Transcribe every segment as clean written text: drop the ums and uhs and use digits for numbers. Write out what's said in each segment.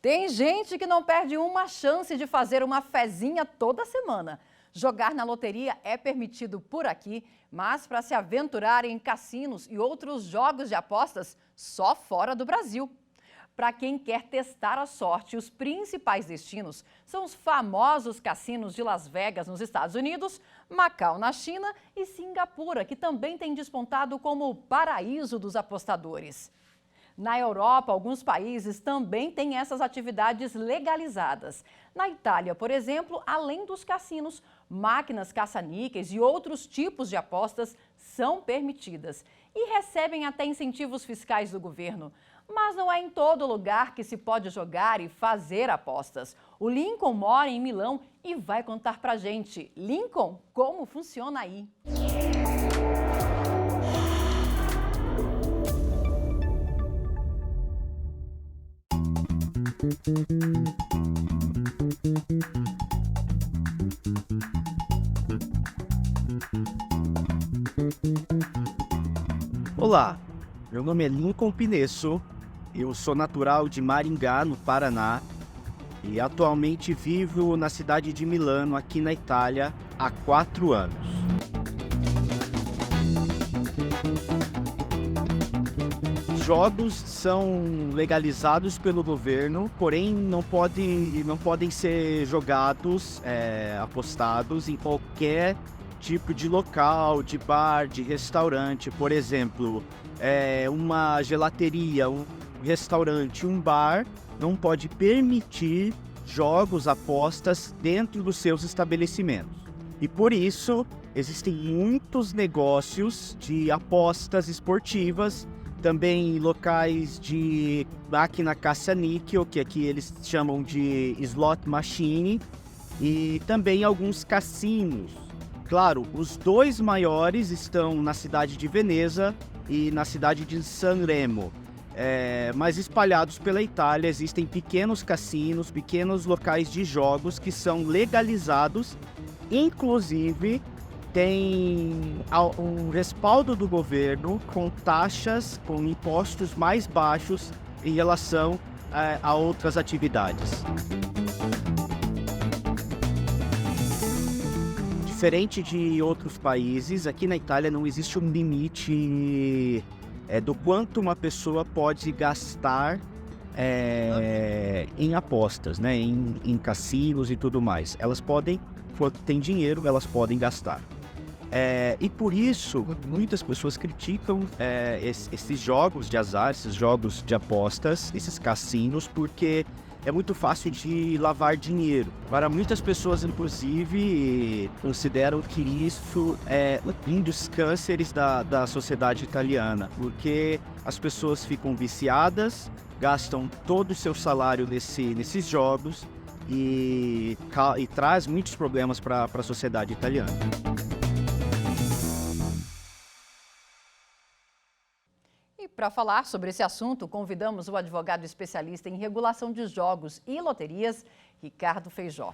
Tem gente que não perde uma chance de fazer uma fezinha toda semana. Jogar na loteria é permitido por aqui, mas para se aventurar em cassinos e outros jogos de apostas, só fora do Brasil. Para quem quer testar a sorte, os principais destinos são os famosos cassinos de Las Vegas, nos Estados Unidos, Macau, na China e Singapura, que também tem despontado como o paraíso dos apostadores. Na Europa, alguns países também têm essas atividades legalizadas. Na Itália, por exemplo, além dos cassinos, máquinas caça-níqueis e outros tipos de apostas são permitidas e recebem até incentivos fiscais do governo. Mas não é em todo lugar que se pode jogar e fazer apostas. O Lincoln mora em Milão e vai contar pra gente. Lincoln, como funciona aí? Olá, meu nome é Lincoln Pinesso, eu sou natural de Maringá, no Paraná, e atualmente vivo na cidade de Milano, aqui na Itália, há 4 anos. Jogos são legalizados pelo governo, porém não podem ser jogados, apostados em qualquer tipo de local, de bar, de restaurante. Por exemplo, uma gelateria, um restaurante, um bar não pode permitir jogos, apostas dentro dos seus estabelecimentos. E por isso existem muitos negócios de apostas esportivas, também locais de máquina caça-níquel, que aqui eles chamam de slot machine, e também alguns cassinos. Claro, os 2 maiores estão na cidade de Veneza e na cidade de Sanremo. Mas espalhados pela Itália existem pequenos cassinos, pequenos locais de jogos que são legalizados, inclusive tem um respaldo do governo com taxas, com impostos mais baixos em relação a outras atividades. Diferente de outros países, aqui na Itália não existe um limite do quanto uma pessoa pode gastar em apostas, né? Em cassinos e tudo mais. Elas podem, quando tem dinheiro, elas podem gastar. E por isso, muitas pessoas criticam esses jogos de azar, esses jogos de apostas, esses cassinos, porque é muito fácil de lavar dinheiro. Para muitas pessoas, inclusive, consideram que isso é um dos cânceres da sociedade italiana, porque as pessoas ficam viciadas, gastam todo o seu salário nesses jogos e traz muitos problemas para a sociedade italiana. Para falar sobre esse assunto, convidamos o advogado especialista em regulação de jogos e loterias, Ricardo Feijó.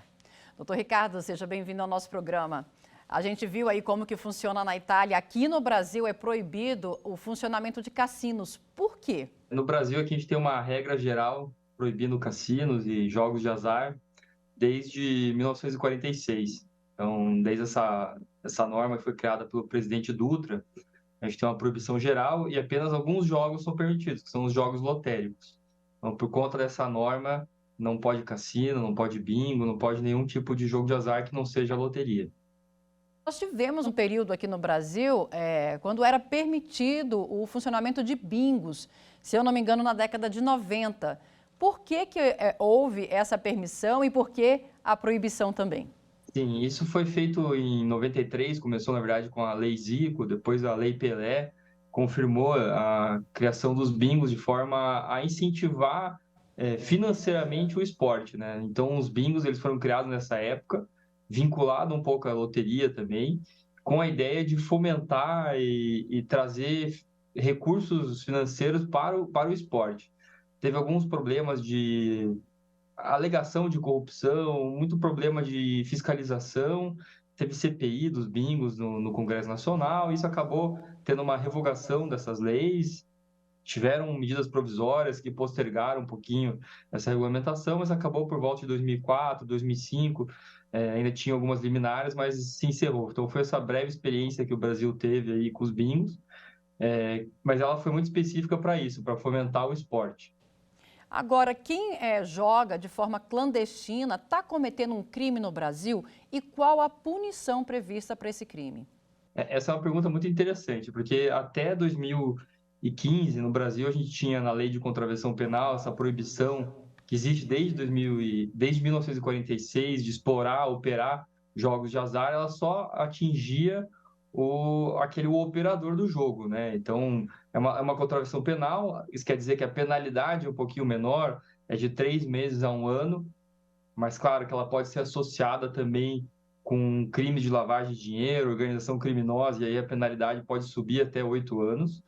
Doutor Ricardo, seja bem-vindo ao nosso programa. A gente viu aí como que funciona na Itália. Aqui no Brasil é proibido o funcionamento de cassinos. Por quê? No Brasil, aqui a gente tem uma regra geral proibindo cassinos e jogos de azar desde 1946. Então, desde essa norma que foi criada pelo presidente Dutra, a gente tem uma proibição geral e apenas alguns jogos são permitidos, que são os jogos lotéricos. Então, por conta dessa norma, não pode cassino, não pode bingo, não pode nenhum tipo de jogo de azar que não seja loteria. Nós tivemos um período aqui no Brasil, quando era permitido o funcionamento de bingos, se eu não me engano, na década de 90. Por que houve essa permissão e por que a proibição também? Sim, isso foi feito em 93, começou, na verdade, com a Lei Zico, depois a Lei Pelé, confirmou a criação dos bingos de forma a incentivar financeiramente o esporte, né? Então, os bingos eles foram criados nessa época, vinculado um pouco à loteria também, com a ideia de fomentar e trazer recursos financeiros para o esporte. Teve alguns problemas de alegação de corrupção, muito problema de fiscalização, teve CPI dos bingos no Congresso Nacional, isso acabou tendo uma revogação dessas leis, tiveram medidas provisórias que postergaram um pouquinho essa regulamentação, mas acabou por volta de 2004, 2005, ainda tinha algumas liminares, mas se encerrou. Então foi essa breve experiência que o Brasil teve aí com os bingos, mas ela foi muito específica para isso, para fomentar o esporte. Agora, quem joga de forma clandestina está cometendo um crime no Brasil e qual a punição prevista para esse crime? Essa é uma pergunta muito interessante, porque até 2015, no Brasil, a gente tinha na lei de contravenção penal essa proibição que existe desde 1946 de explorar, operar jogos de azar, ela só atingia o operador do jogo, né? Então, é uma contravenção penal, isso quer dizer que a penalidade é um pouquinho menor, é de 3 meses a 1 ano, mas claro que ela pode ser associada também com crimes de lavagem de dinheiro, organização criminosa, e aí a penalidade pode subir até 8 anos.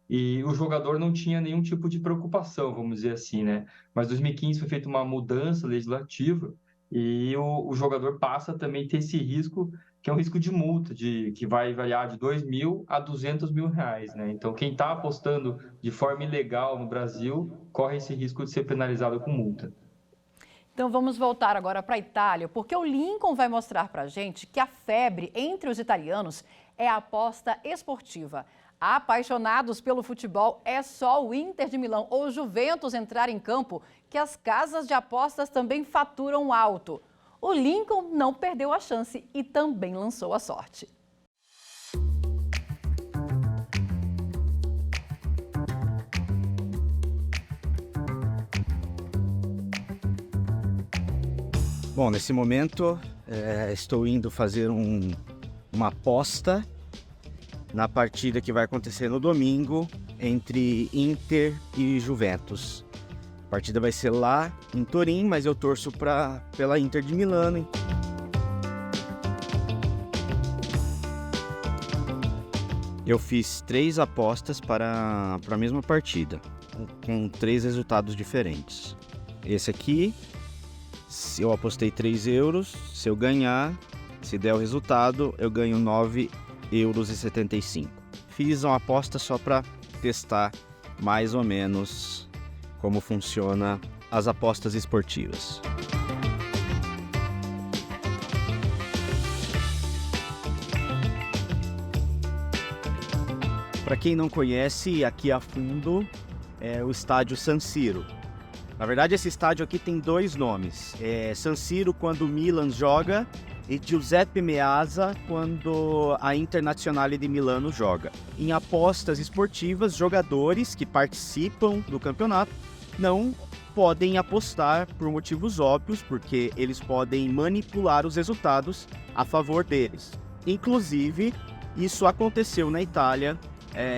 E o jogador não tinha nenhum tipo de preocupação, vamos dizer assim, né? Mas em 2015 foi feita uma mudança legislativa e o jogador passa também a ter esse risco, que é um risco de multa, que vai variar de 2 mil a 200 mil reais, né? Então, quem está apostando de forma ilegal no Brasil corre esse risco de ser penalizado com multa. Então vamos voltar agora para a Itália, porque o Lincoln vai mostrar para a gente que a febre entre os italianos é a aposta esportiva. Apaixonados pelo futebol, é só o Inter de Milão ou Juventus entrar em campo que as casas de apostas também faturam alto. O Lincoln não perdeu a chance e também lançou a sorte. Bom, nesse momento estou indo fazer uma aposta na partida que vai acontecer no domingo entre Inter e Juventus. A partida vai ser lá em Turim, mas eu torço pela Inter de Milano. Eu fiz 3 apostas para a mesma partida, com 3 resultados diferentes. Esse aqui, eu apostei 3 euros, se eu ganhar, se der o resultado, eu ganho 9,75 euros. Fiz uma aposta só para testar mais ou menos como funciona as apostas esportivas. Para quem não conhece, aqui a fundo é o estádio San Siro. Na verdade, esse estádio aqui tem 2 nomes. San Siro quando o Milan joga e Giuseppe Meazza quando a Internazionale de Milano joga. Em apostas esportivas, jogadores que participam do campeonato não podem apostar por motivos óbvios, porque eles podem manipular os resultados a favor deles. Inclusive, isso aconteceu na Itália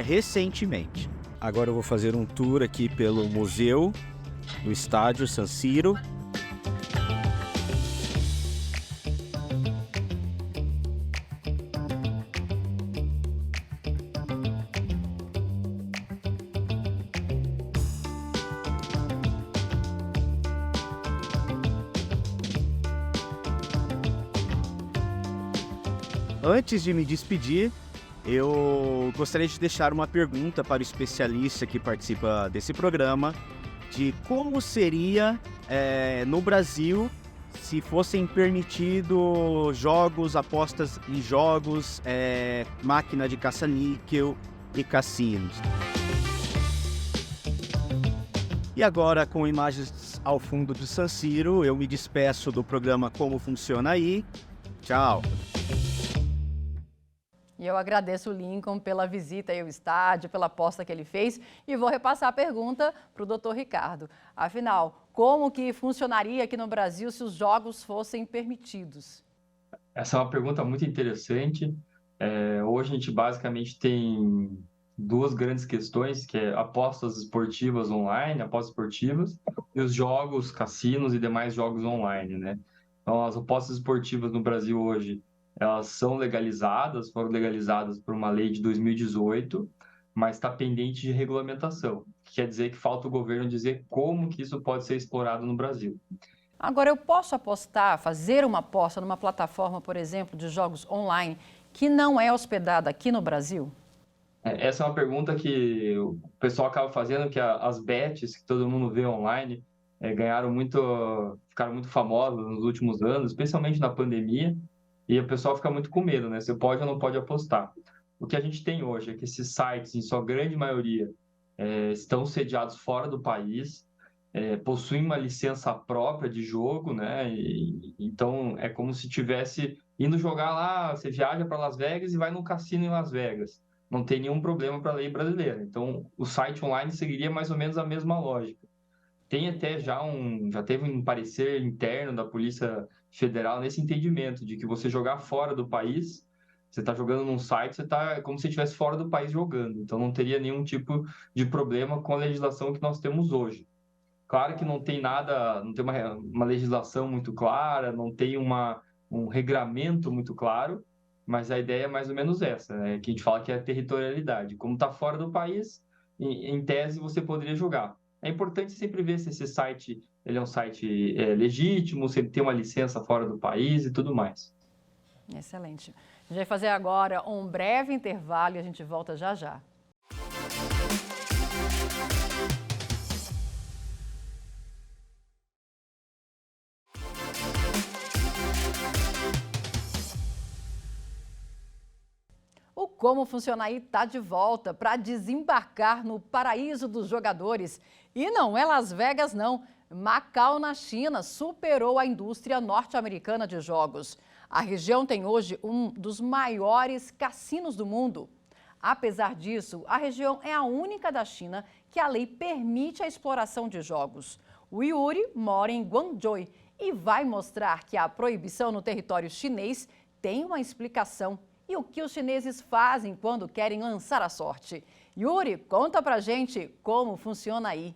recentemente. Agora eu vou fazer um tour aqui pelo museu do estádio San Siro. Antes de me despedir, eu gostaria de deixar uma pergunta para o especialista que participa desse programa, de como seria no Brasil se fossem permitidos jogos, apostas em jogos, máquina de caça-níquel e cassinos. E agora, com imagens ao fundo do San Siro, eu me despeço do programa Como Funciona Aí. Tchau! E eu agradeço o Lincoln pela visita ao estádio, pela aposta que ele fez e vou repassar a pergunta para o Dr. Ricardo. Afinal, como que funcionaria aqui no Brasil se os jogos fossem permitidos? Essa é uma pergunta muito interessante. Hoje a gente basicamente tem 2 grandes questões, que é apostas esportivas online, apostas esportivas, e os jogos, cassinos e demais jogos online, né? Então, as apostas esportivas no Brasil hoje, elas são legalizadas, foram legalizadas por uma lei de 2018, mas está pendente de regulamentação, que quer dizer que falta o governo dizer como que isso pode ser explorado no Brasil. Agora, eu posso apostar, fazer uma aposta numa plataforma, por exemplo, de jogos online, que não é hospedada aqui no Brasil? Essa é uma pergunta que o pessoal acaba fazendo, que as bets que todo mundo vê online ficaram muito famosas nos últimos anos, especialmente na pandemia, e o pessoal fica muito com medo, né? Você pode ou não pode apostar. O que a gente tem hoje é que esses sites, em sua grande maioria, estão sediados fora do país, possuem uma licença própria de jogo, né? Então é como se tivesse indo jogar lá, você viaja para Las Vegas e vai num cassino em Las Vegas. Não tem nenhum problema para a lei brasileira. Então o site online seguiria mais ou menos a mesma lógica. Tem até já teve um parecer interno da Polícia Federal nesse entendimento de que você jogar fora do país, você está jogando num site, você está como se estivesse fora do país jogando. Então não teria nenhum tipo de problema com a legislação que nós temos hoje. Claro que não tem nada, não tem uma legislação muito clara, não tem um regramento muito claro, mas a ideia é mais ou menos essa, né? Que a gente fala que é a territorialidade. Como está fora do país, em tese você poderia jogar. É importante sempre ver se esse site ele é um site legítimo, se ele tem uma licença fora do país e tudo mais. Excelente. A gente vai fazer agora um breve intervalo e a gente volta já já. O Como Funciona Aí está de volta para desembarcar no paraíso dos jogadores. E não é Las Vegas, não. Macau, na China, superou a indústria norte-americana de jogos. A região tem hoje um dos maiores cassinos do mundo. Apesar disso, a região é a única da China que a lei permite a exploração de jogos. O Yuri mora em Guangzhou e vai mostrar que a proibição no território chinês tem uma explicação. E o que os chineses fazem quando querem lançar a sorte? Yuri, conta pra gente como funciona aí.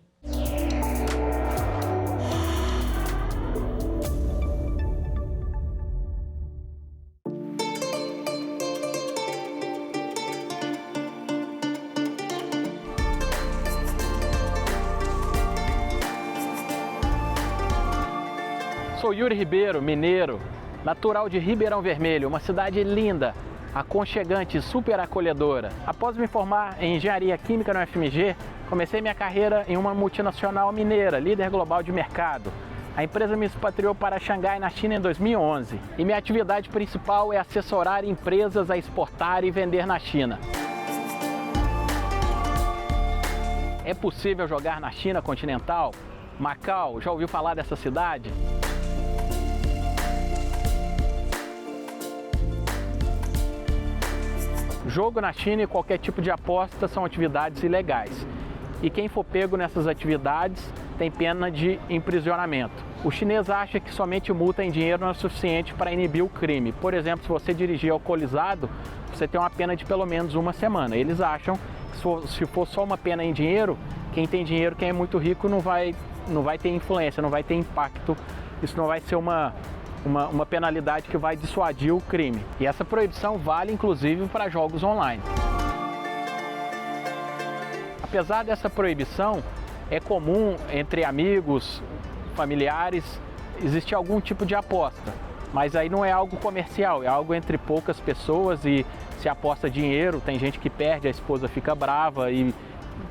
Sou Yuri Ribeiro, mineiro, natural de Ribeirão Vermelho, uma cidade linda, aconchegante e super acolhedora. Após me formar em engenharia química no FMG, comecei minha carreira em uma multinacional mineira, líder global de mercado. A empresa me expatriou para Xangai, na China, em 2011. E minha atividade principal é assessorar empresas a exportar e vender na China. É possível jogar na China continental? Macau, já ouviu falar dessa cidade? Jogo na China e qualquer tipo de aposta são atividades ilegais. E quem for pego nessas atividades tem pena de aprisionamento. O chinês acha que somente multa em dinheiro não é suficiente para inibir o crime. Por exemplo, se você dirigir alcoolizado, você tem uma pena de pelo menos 1 semana. Eles acham que se for só uma pena em dinheiro, quem tem dinheiro, quem é muito rico, não vai ter influência, não vai ter impacto. Isso não vai ser uma penalidade que vai dissuadir o crime. E essa proibição vale inclusive para jogos online. Apesar dessa proibição, é comum entre amigos, familiares, existir algum tipo de aposta. Mas aí não é algo comercial, é algo entre poucas pessoas e se aposta dinheiro, tem gente que perde, a esposa fica brava e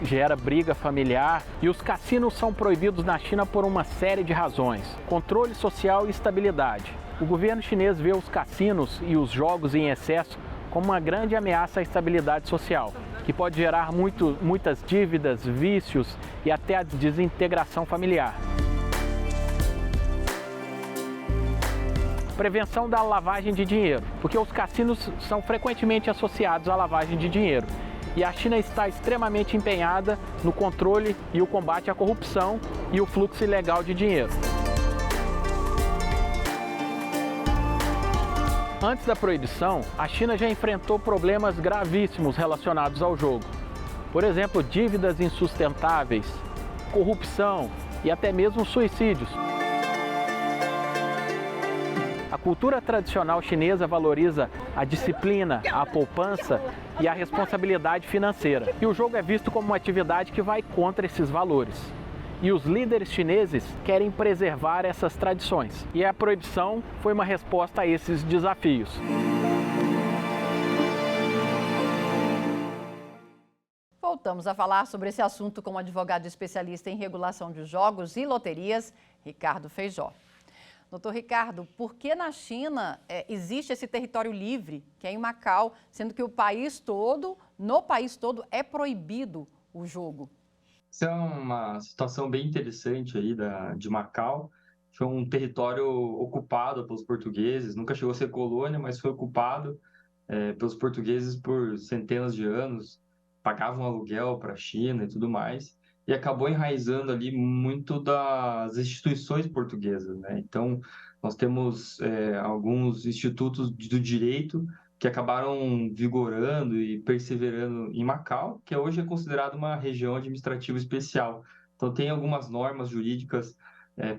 gera briga familiar. E os cassinos são proibidos na China por uma série de razões: controle social e estabilidade. O governo chinês vê os cassinos e os jogos em excesso como uma grande ameaça à estabilidade social, que pode gerar muitas dívidas, vícios e até a desintegração familiar. Prevenção da lavagem de dinheiro, porque os cassinos são frequentemente associados à lavagem de dinheiro. E a China está extremamente empenhada no controle e o combate à corrupção e o fluxo ilegal de dinheiro. Antes da proibição, a China já enfrentou problemas gravíssimos relacionados ao jogo. Por exemplo, dívidas insustentáveis, corrupção e até mesmo suicídios. A cultura tradicional chinesa valoriza a disciplina, a poupança e a responsabilidade financeira. E o jogo é visto como uma atividade que vai contra esses valores. E os líderes chineses querem preservar essas tradições. E a proibição foi uma resposta a esses desafios. voltamos a falar sobre esse assunto com o advogado especialista em regulação de jogos e loterias, Ricardo Feijó. Doutor Ricardo, por que na China existe esse território livre, que é em Macau, sendo que no país todo, é proibido o jogo? Isso é uma situação bem interessante aí de Macau. Foi um território ocupado pelos portugueses, nunca chegou a ser colônia, mas foi ocupado pelos portugueses por centenas de anos, pagavam aluguel para a China e tudo mais, e acabou enraizando ali muito das instituições portuguesas, né? Então, nós temos alguns institutos do direito que acabaram vigorando e perseverando em Macau, que hoje é considerada uma região administrativa especial. Então, tem algumas normas jurídicas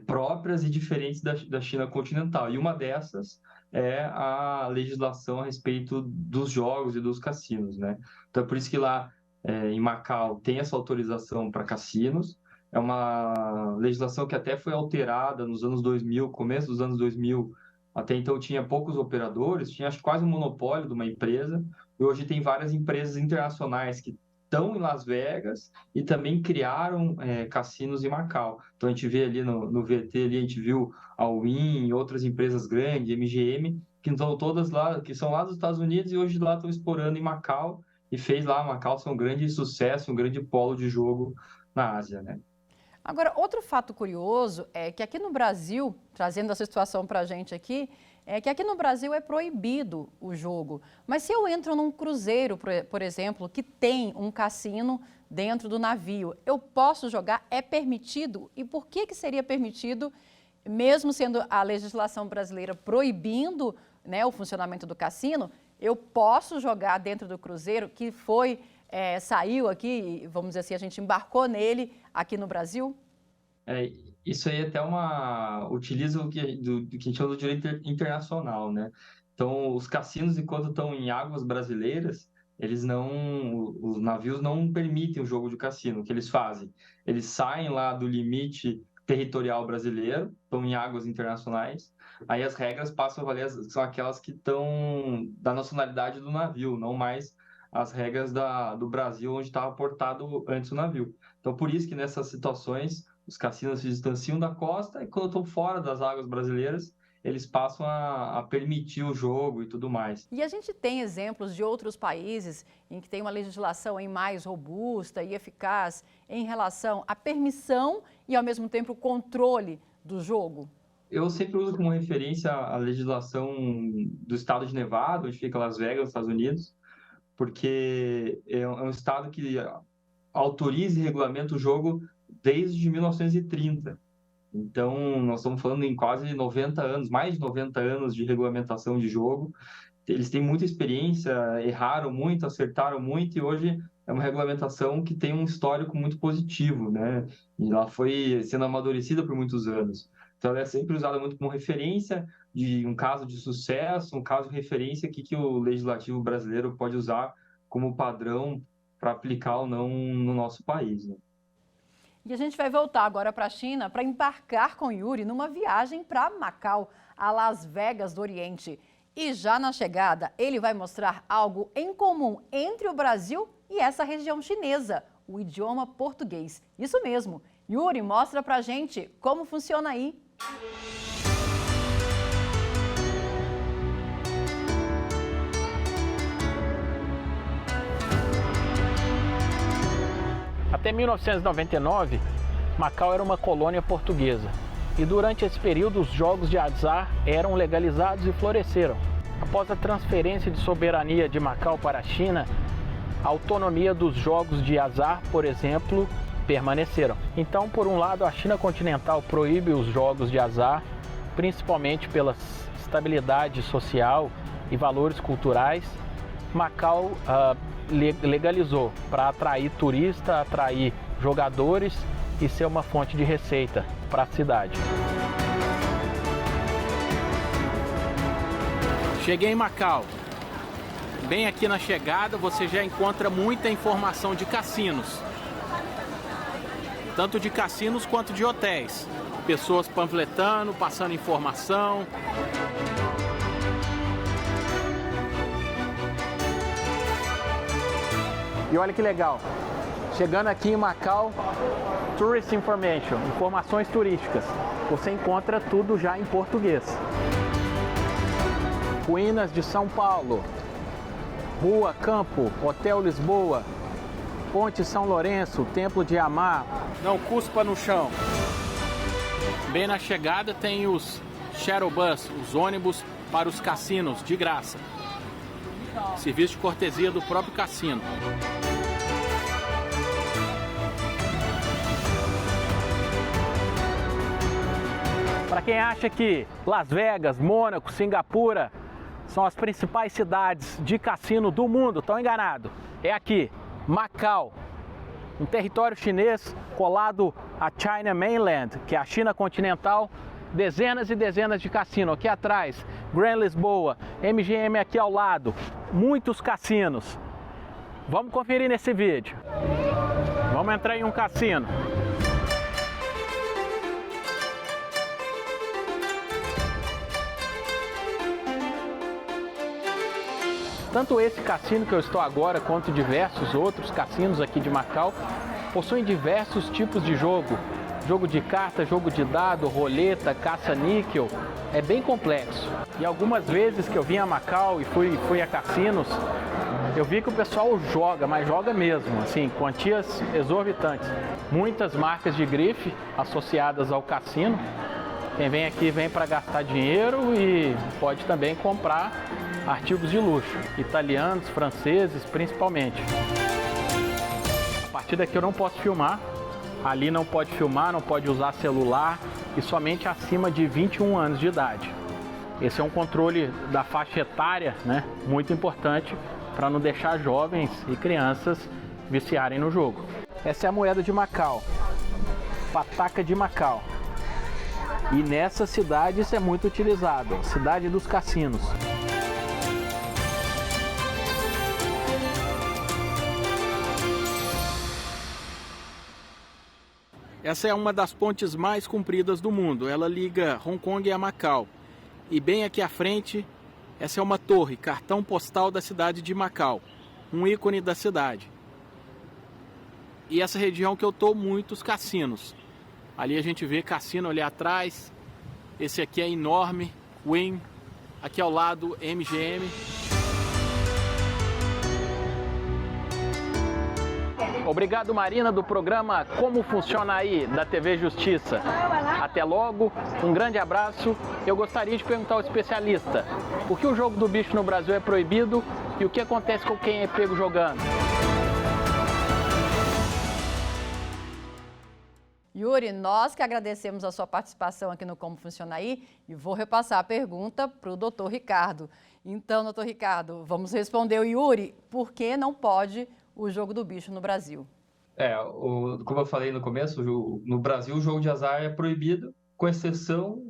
próprias e diferentes da China continental, e uma dessas é a legislação a respeito dos jogos e dos cassinos, né? Então, é por isso que lá em Macau tem essa autorização para cassinos. É uma legislação que até foi alterada nos anos 2000, começo dos anos 2000. Até então tinha poucos operadores, tinha quase um monopólio de uma empresa, e hoje tem várias empresas internacionais que estão em Las Vegas e também criaram cassinos em Macau. Então a gente vê ali no VT, ali, a gente viu a Wynn e outras empresas grandes, MGM, que estão todas lá, que são lá dos Estados Unidos e hoje lá estão explorando em Macau, e fez lá Macau ser um grande sucesso, um grande polo de jogo na Ásia, né? Agora, outro fato curioso é que aqui no Brasil, trazendo essa situação para a gente aqui, é que aqui no Brasil é proibido o jogo. Mas se eu entro num cruzeiro, por exemplo, que tem um cassino dentro do navio, eu posso jogar? É permitido? E por que seria permitido, mesmo sendo a legislação brasileira proibindo, né, o funcionamento do cassino, eu posso jogar dentro do cruzeiro que saiu aqui, vamos dizer assim, a gente embarcou nele aqui no Brasil? Isso aí até utiliza do que a gente chama do direito internacional, né? Então, os cassinos, enquanto estão em águas brasileiras, os navios não permitem o jogo de cassino. O que eles fazem? Eles saem lá do limite territorial brasileiro, estão em águas internacionais, aí as regras passam a valer, são aquelas que estão da nacionalidade do navio, não mais as regras do Brasil, onde estava portado antes o navio. Então, por isso que nessas situações, os cassinos se distanciam da costa e quando estão fora das águas brasileiras, eles passam a permitir o jogo e tudo mais. E a gente tem exemplos de outros países em que tem uma legislação mais robusta e eficaz em relação à permissão e, ao mesmo tempo, o controle do jogo? Eu sempre uso como referência a legislação do estado de Nevada, onde fica Las Vegas, nos Estados Unidos, porque é um estado que autoriza e regulamenta o jogo desde 1930. Então, nós estamos falando em quase 90 anos, mais de 90 anos de regulamentação de jogo. Eles têm muita experiência, erraram muito, acertaram muito, e hoje é uma regulamentação que tem um histórico muito positivo, né? E ela foi sendo amadurecida por muitos anos. Então, ela é sempre usada muito como referência de um caso de sucesso, um caso de referência que o legislativo brasileiro pode usar como padrão para aplicar ou não no nosso país, né? E a gente vai voltar agora para a China para embarcar com Yuri numa viagem para Macau, a Las Vegas do Oriente. E já na chegada, ele vai mostrar algo em comum entre o Brasil e essa região chinesa, o idioma português. Isso mesmo. Yuri, mostra para a gente como funciona aí. Até 1999, Macau era uma colônia portuguesa e durante esse período os jogos de azar eram legalizados e floresceram. Após a transferência de soberania de Macau para a China, a autonomia dos jogos de azar, por exemplo, permaneceram. Então, por um lado, a China continental proíbe os jogos de azar, principalmente pela estabilidade social e valores culturais. Macau legalizou para atrair turista, atrair jogadores e ser uma fonte de receita para a cidade. Cheguei em Macau. Bem aqui na chegada você já encontra muita informação de cassinos. Tanto de cassinos quanto de hotéis. Pessoas panfletando, passando informação. E olha que legal, Chegando aqui em Macau, Tourist Information, informações turísticas. Você encontra tudo já em português. Ruínas de São Paulo, Rua Campo, Hotel Lisboa, Ponte São Lourenço, Templo de Amar. Não cuspa no chão. Bem na chegada tem os Shuttle Bus, os ônibus para os cassinos, de graça. Serviço de cortesia do próprio cassino. Para quem acha que Las Vegas, Mônaco, Singapura são as principais cidades de cassino do mundo, estão enganados. É aqui, Macau, um território chinês colado à China Mainland, que é a China continental. Dezenas e dezenas de cassinos aqui atrás, Grand Lisboa, MGM aqui ao lado, muitos cassinos. Vamos conferir nesse vídeo. Vamos entrar em um cassino. Tanto esse cassino que eu estou agora, quanto diversos outros cassinos aqui de Macau, possuem diversos tipos de jogo. Jogo de carta, jogo de dado, roleta, caça-níquel, é bem complexo. E algumas vezes que eu vim a Macau e fui a cassinos, eu vi que o pessoal joga, mas joga mesmo, assim, quantias exorbitantes. Muitas marcas de grife associadas ao cassino. Quem vem aqui vem para gastar dinheiro e pode também comprar artigos de luxo, italianos, franceses principalmente. A partir daqui eu não posso filmar, ali não pode filmar, não pode usar celular e somente acima de 21 anos de idade. Esse é um controle da faixa etária, né, muito importante para não deixar jovens e crianças viciarem no jogo. Essa é a moeda de Macau, pataca de Macau. E nessa cidade isso é muito utilizado, cidade dos cassinos. Essa é uma das pontes mais compridas do mundo. Ela liga Hong Kong a Macau. E bem aqui à frente, essa é uma torre, cartão postal da cidade de Macau. Um ícone da cidade. E essa região que eu estou, muitos cassinos. Ali a gente vê cassino ali atrás. Esse aqui é enorme, Wynn. Aqui ao lado, MGM. Obrigado, Marina, do programa Como Funciona Aí, da TV Justiça. Até logo, um grande abraço. Eu gostaria de perguntar ao especialista, por que o jogo do bicho no Brasil é proibido e o que acontece com quem é pego jogando? Yuri, nós que agradecemos a sua participação aqui no Como Funciona Aí e vou repassar a pergunta para o doutor Ricardo. Então, doutor Ricardo, vamos responder o Yuri, por que não pode o jogo do bicho no Brasil? Como eu falei no começo, no Brasil o jogo de azar é proibido, com exceção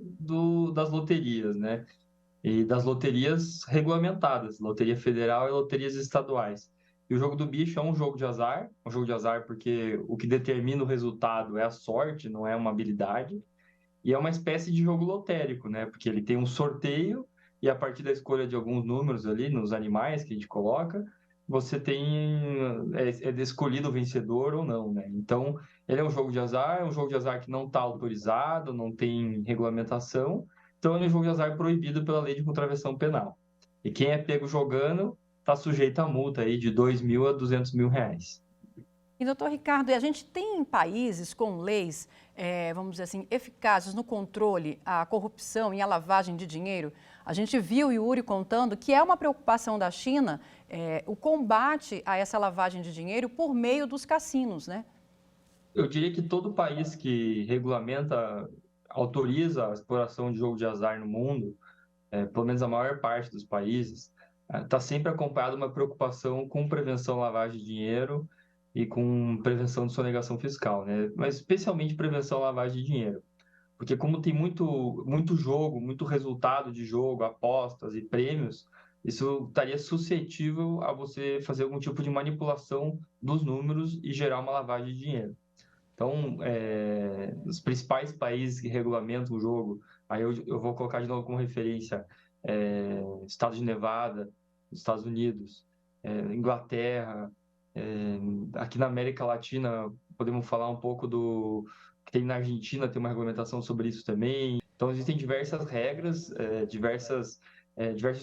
das loterias, né? E das loterias regulamentadas, loteria federal e loterias estaduais. E o jogo do bicho é um jogo de azar porque o que determina o resultado é a sorte, não é uma habilidade. E é uma espécie de jogo lotérico, né? Porque ele tem um sorteio e a partir da escolha de alguns números ali nos animais que a gente coloca, você é escolhido o vencedor ou não, né? Então, ele é um jogo de azar que não está autorizado, não tem regulamentação, então ele é um jogo de azar proibido pela lei de contravenção penal. E quem é pego jogando está sujeito a multa aí de R$2.000 a R$200.000. E, doutor Ricardo, a gente tem países com leis, vamos dizer assim, eficazes no controle à corrupção e à lavagem de dinheiro? A gente viu o Yuri contando que é uma preocupação da China o combate a essa lavagem de dinheiro por meio dos cassinos, né? Eu diria que todo país que autoriza a exploração de jogo de azar no mundo, pelo menos a maior parte dos países, está sempre acompanhado de uma preocupação com prevenção à lavagem de dinheiro e com prevenção de sonegação fiscal, né? Mas especialmente prevenção à lavagem de dinheiro. Porque como tem muito jogo, muito resultado de jogo, apostas e prêmios, isso estaria suscetível a você fazer algum tipo de manipulação dos números e gerar uma lavagem de dinheiro. Então, os principais países que regulamentam o jogo, aí eu vou colocar de novo como referência, Estado de Nevada, Estados Unidos, Inglaterra, Aqui na América Latina, podemos falar um pouco do que tem na Argentina, tem uma regulamentação sobre isso também. Então, existem diversas regras, diversos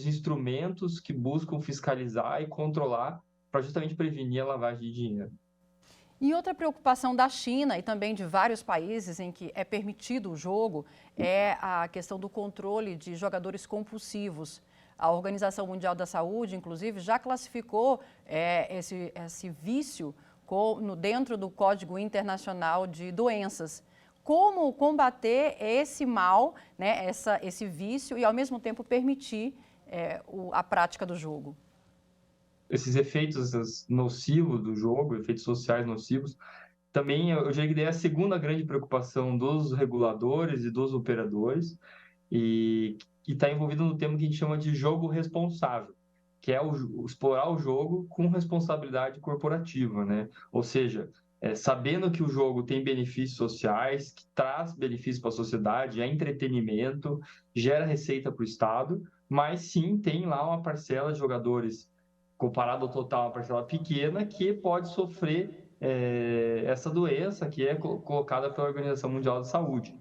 instrumentos que buscam fiscalizar e controlar para justamente prevenir a lavagem de dinheiro. E outra preocupação da China e também de vários países em que é permitido o jogo é a questão do controle de jogadores compulsivos. A Organização Mundial da Saúde, inclusive, já classificou esse vício dentro do Código Internacional de Doenças. Como combater esse mal, né, esse vício e, ao mesmo tempo, permitir a prática do jogo? Esses efeitos nocivos do jogo, efeitos sociais nocivos, também eu diria que é a segunda grande preocupação dos reguladores e dos operadores, e está envolvido no tema que a gente chama de jogo responsável, que é explorar o jogo com responsabilidade corporativa, né? Ou seja, sabendo que o jogo tem benefícios sociais, que traz benefícios para a sociedade, é entretenimento, gera receita para o Estado, mas sim tem lá uma parcela de jogadores, comparado ao total, uma parcela pequena, que pode sofrer essa doença que é colocada pela Organização Mundial da Saúde.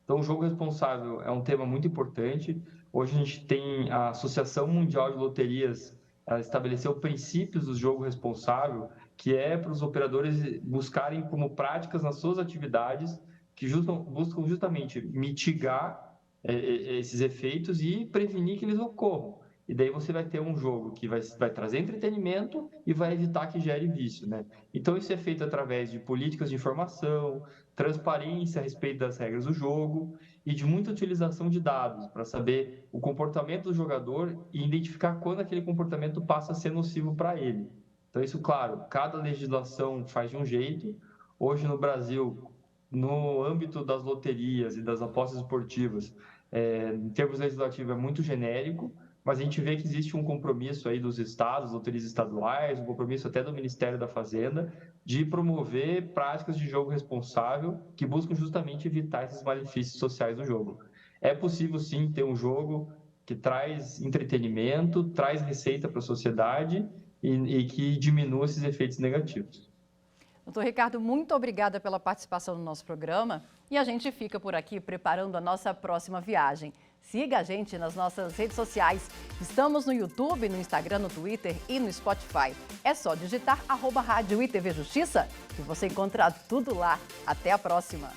Então, o jogo responsável é um tema muito importante. Hoje a gente tem a Associação Mundial de Loterias, ela estabeleceu princípios do jogo responsável, que é para os operadores buscarem como práticas nas suas atividades que buscam justamente mitigar esses efeitos e prevenir que eles ocorram. E daí você vai ter um jogo que vai trazer entretenimento e vai evitar que gere vício, né? Então isso é feito através de políticas de informação, transparência a respeito das regras do jogo e de muita utilização de dados para saber o comportamento do jogador e identificar quando aquele comportamento passa a ser nocivo para ele. Então isso, claro, cada legislação faz de um jeito. Hoje no Brasil, no âmbito das loterias e das apostas esportivas, em termos legislativos é muito genérico, mas a gente vê que existe um compromisso aí dos estados, loterias estaduais, um compromisso até do Ministério da Fazenda, de promover práticas de jogo responsável que buscam justamente evitar esses malefícios sociais do jogo. É possível, sim, ter um jogo que traz entretenimento, traz receita para a sociedade e que diminua esses efeitos negativos. Doutor Ricardo, muito obrigada pela participação no nosso programa e a gente fica por aqui preparando a nossa próxima viagem. Siga a gente nas nossas redes sociais. Estamos no YouTube, no Instagram, no Twitter e no Spotify. É só digitar @Rádio ITV Justiça que você encontra tudo lá. Até a próxima!